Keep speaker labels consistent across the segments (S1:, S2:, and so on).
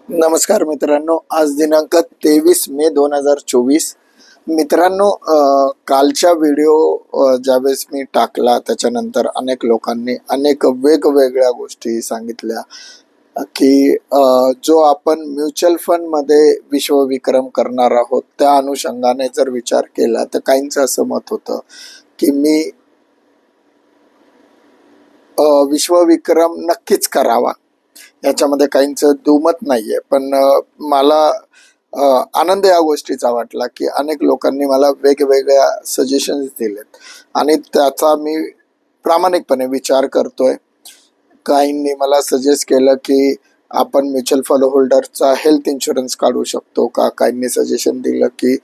S1: नमस्कार मित्रांनो, आज दिनांक 23 मे 2024. मित्रांनो, कालच्या व्हिडिओ ज्यावेळेस मी टाकला त्याच्यानंतर अनेक लोकांनी अनेक वेगवेगळ्या गोष्टी सांगितल्या की जो आपण म्युच्युअल फंड मध्ये विश्वविक्रम करणार आहोत त्या अनुषंगाने जर विचार केला तर काहींचं असं मत होतं की मी विश्वविक्रम नक्कीच करावा. याच्यामध्ये काहींचं दुमत नाहीये, पण मला आनंद या गोष्टीचा वाटला की अनेक लोकांनी मला वेगवेगळ्या सजेशन्स दिलेत आणि त्याचा मी प्रामाणिकपणे विचार करतोय. काहींनी मला सजेस्ट केलं की आपण म्युच्युअल फंड होल्डरचा हेल्थ इन्शुरन्स काढू शकतो का. काहींनी सजेशन दिलं की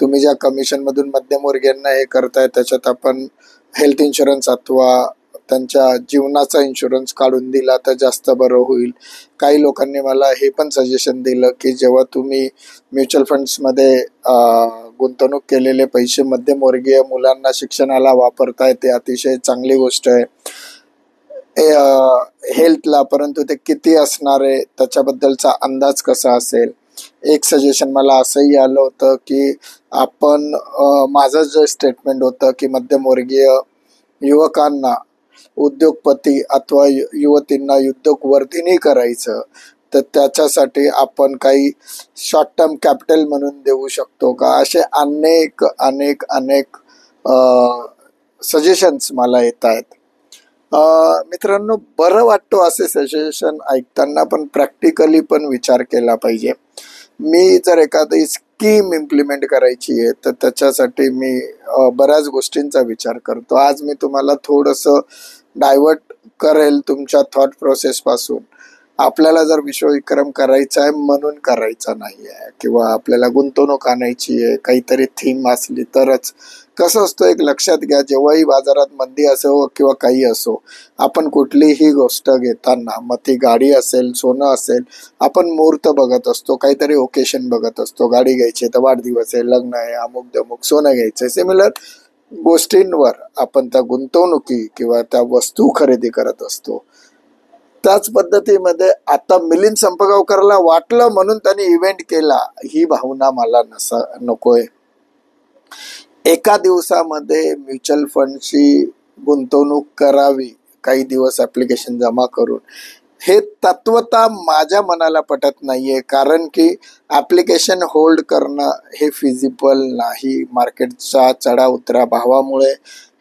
S1: तुम्ही ज्या कमिशनमधून मध्यमवर्गीयांना हे करताय त्याच्यात आपण हेल्थ इन्शुरन्स अथवा त्यांच्या जीवनाचा इन्शुरन्स काढून दिला तर जास्त बरं होईल. काही लोकांनी मला हे पण सजेशन दिलं की जेव्हा तुम्ही म्युच्युअल फंड्समध्ये गुंतवणूक केलेले पैसे मध्यमवर्गीय मुलांना शिक्षणाला वापरताय ते अतिशय चांगली गोष्ट आहे हेल्थला, परंतु ते किती असणार आहे त्याच्याबद्दलचा अंदाज कसा असेल. एक सजेशन मला असंही आलं होतं की आपण माझं जे स्टेटमेंट होतं की मध्यमवर्गीय युवकांना उद्योगपती अथवा युवतींना उद्योगवर्धिनी करायचं तर त्याच्यासाठी आपण काही शॉर्ट टर्म कॅपिटल म्हणून देऊ शकतो का. असे अनेक अनेक अनेक सजेशन्स मला येत आहेत. मित्रांनो, बरं वाटतो असे सजेशन ऐकताना, पण प्रॅक्टिकली पण विचार केला पाहिजे. मी जर एखादी स्कीम इम्प्लिमेंट करायची आहे तर त्याच्यासाठी मी बऱ्याच गोष्टींचा विचार करतो. आज मी तुम्हाला थोडंसं डायव्हर्ट करेल तुमच्या थॉट प्रोसेस पासून. आपल्याला जर विश्वविक्रम करायचा आहे म्हणून करायचा नाही आहे किंवा आपल्याला गुंतवणूक आणायची आहे, काहीतरी थीम असली तरच. कसं असतं एक लक्षात घ्या, जेव्हाही बाजारात मंदी असो किंवा काही असो, आपण कुठलीही गोष्ट घेताना, मग ती गाडी असेल, सोनं असेल, आपण मुहूर्त बघत असतो, काहीतरी ओकेशन बघत असतो. गाडी घ्यायची तर वाढदिवस आहे, लग्न आहे, अमुक दमुक, सोनं घ्यायचं आहे. सिमिलर गोष्टींवर आपण त्या गुंतवणुकी किंवा त्या वस्तू खरेदी करत असतो. त्याच पद्धतीमध्ये आता मिलिंद संपगावकरला वाटलं म्हणून त्यांनी इव्हेंट केला, ही भावना मला नकोय. एका दिवसामध्ये म्युच्युअल फंडची गुंतवणूक करावी, काही दिवस ऍप्लिकेशन जमा करून, हे तत्वता माझ्या मनाला पटत नाहीये. कारण की ऍप्लिकेशन होल्ड करणं हे फिजिबल नाही. मार्केटचा चढा उतरा भावामुळे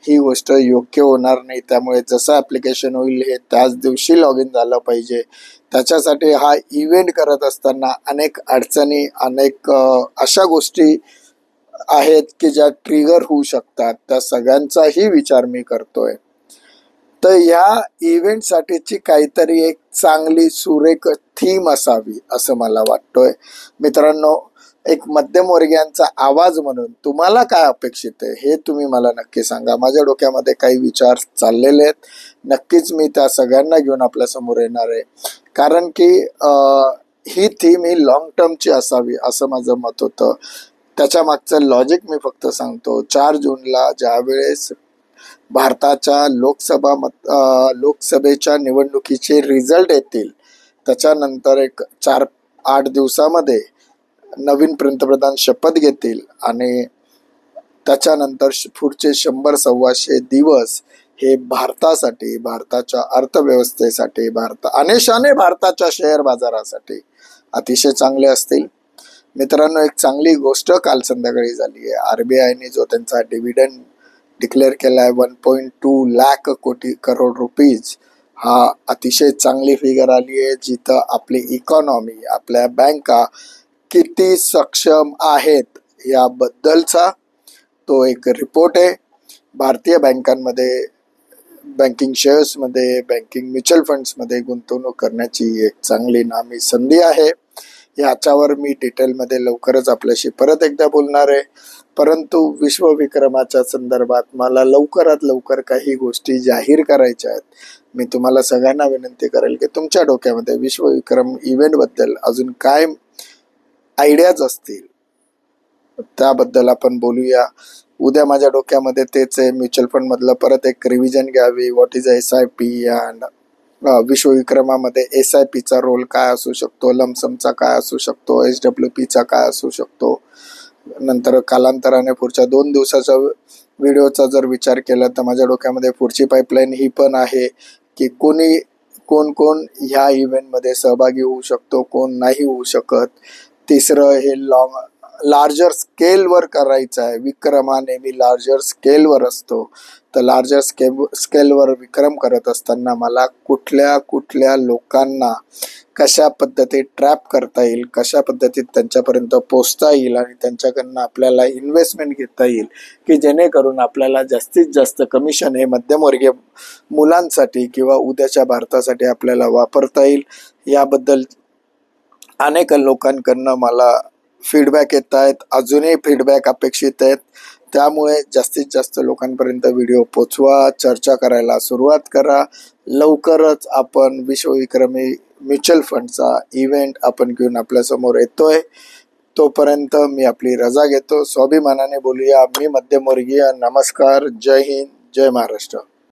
S1: ही गोष्ट योग्य होणार नाही. त्यामुळे जसं ऍप्लिकेशन होईल हे त्याच दिवशी लॉग इन झालं पाहिजे. त्याच्यासाठी हा इव्हेंट करत असताना अनेक अडचणी, अनेक अशा गोष्टी आहेत की ज्या ट्रिगर होऊ शकतात. त्या सगळ्यांचाही विचार मी करतोय. तर या इव्हेंटसाठीची काहीतरी एक चांगली सुरेख थीम असावी असं मला वाटतोय. मित्रांनो, एक मध्यमवर्गीयांचा आवाज म्हणून तुम्हाला काय अपेक्षित आहे हे तुम्ही मला नक्की सांगा. माझ्या डोक्यामध्ये काही विचार चाललेले आहेत, नक्कीच मी त्या सगळ्यांना घेऊन आपल्या समोर येणार आहे. कारण की ही थीम ही लॉंग टर्मची असावी असं माझं मत होतं. त्याच्या मागचं लॉजिक मी फक्त सांगतो. 4 जूनला ज्यावेळेस भारताच्या लोकसभेच्या निवडणुकीचे रिझल्ट येतील, त्याच्यानंतर एक 4-8 दिवसामध्ये नवीन पंतप्रधान शपथ घेतील आणि त्याच्यानंतर पुढचे 100-125 दिवस हे भारतासाठी, भारताच्या अर्थव्यवस्थेसाठी, अनेशाने भारताच्या शेअर बाजारासाठी अतिशय चांगले असतील. मित्रांनो, एक चांगली गोष्ट काल संध्याकाळी झाली आहे. RBIने जो त्यांचा डिव्हिडंड डिक्लेअर केला आहे 1.2 लाख करोड रुपीज, हा अतिशय चांगली फिगर आली आहे. जिथं आपली इकॉनॉमी, आपल्या बँका किती सक्षम आहेत याबद्दलचा तो एक रिपोर्ट आहे. भारतीय बँकांमध्ये, बँकिंग शेअर्समध्ये, बँकिंग म्युच्युअल फंड्समध्ये गुंतवणूक करण्याची एक चांगली नामी संधी आहे. याच्यावर मी डिटेलमध्ये लवकरच आपल्याशी परत एकदा बोलणार आहे. परंतु विश्वविक्रमाच्या संदर्भात मला लवकरात लवकर काही गोष्टी जाहीर करायच्या आहेत. मी तुम्हाला सगळ्यांना विनंती करेल की तुमच्या डोक्यामध्ये विश्वविक्रम इव्हेंटबद्दल अजून काय आयडियाज असतील त्याबद्दल आपण बोलूया. उद्या माझ्या डोक्यामध्ये तेच आहे, म्युच्युअल फंड मधलं परत एक रिव्हिजन घ्यावी. व्हॉट इज SIP अँड विश्वविक्रमामध्ये SIPचा रोल काय असू शकतो, लमसमचा काय असू शकतो, SWPचा काय असू शकतो. नंतर कालांतराने पुढच्या 2 दिवसाच्या व्हिडिओचा जर विचार केला तर माझ्या डोक्यामध्ये पुढची पाईपलाईन ही पण आहे की कोण कोण ह्या इव्हेंटमध्ये सहभागी होऊ शकतो, कोण नाही होऊ शकत. तिसरं हे लार्जर स्केलवर करायचं आहे. विक्रम हा नेहमी लार्जर स्केलवर असतो. तर लार्जर स्केलवर विक्रम करत असताना मला कुठल्या लोकांना कशा पद्धतीत ट्रॅप करता येईल, कशा पद्धतीत त्यांच्यापर्यंत पोचता येईल आणि त्यांच्याकडनं आपल्याला इन्व्हेस्टमेंट घेता येईल की जेणेकरून आपल्याला जास्तीत जास्त कमिशन हे मध्यमवर्गीय मुलांसाठी किंवा उद्याच्या भारतासाठी आपल्याला वापरता येईल. याबद्दल अनेक लोकांकडनं मला फीडबॅक येत आहेत, अजूनही फीडबॅक अपेक्षित आहेत. त्यामुळे जास्तीत जास्त लोकांपर्यंत व्हिडिओ पोचवा, चर्चा करायला सुरुवात करा. लवकरच आपण विश्वविक्रमी म्युच्युअल फंडचा इव्हेंट आपण घेऊन आपल्यासमोर येतोय. तोपर्यंत मी आपली रजा घेतो. स्वाभिमानाने बोलूया. मी मध्यमवर्गीय. नमस्कार. जय हिंद. जय महाराष्ट्र.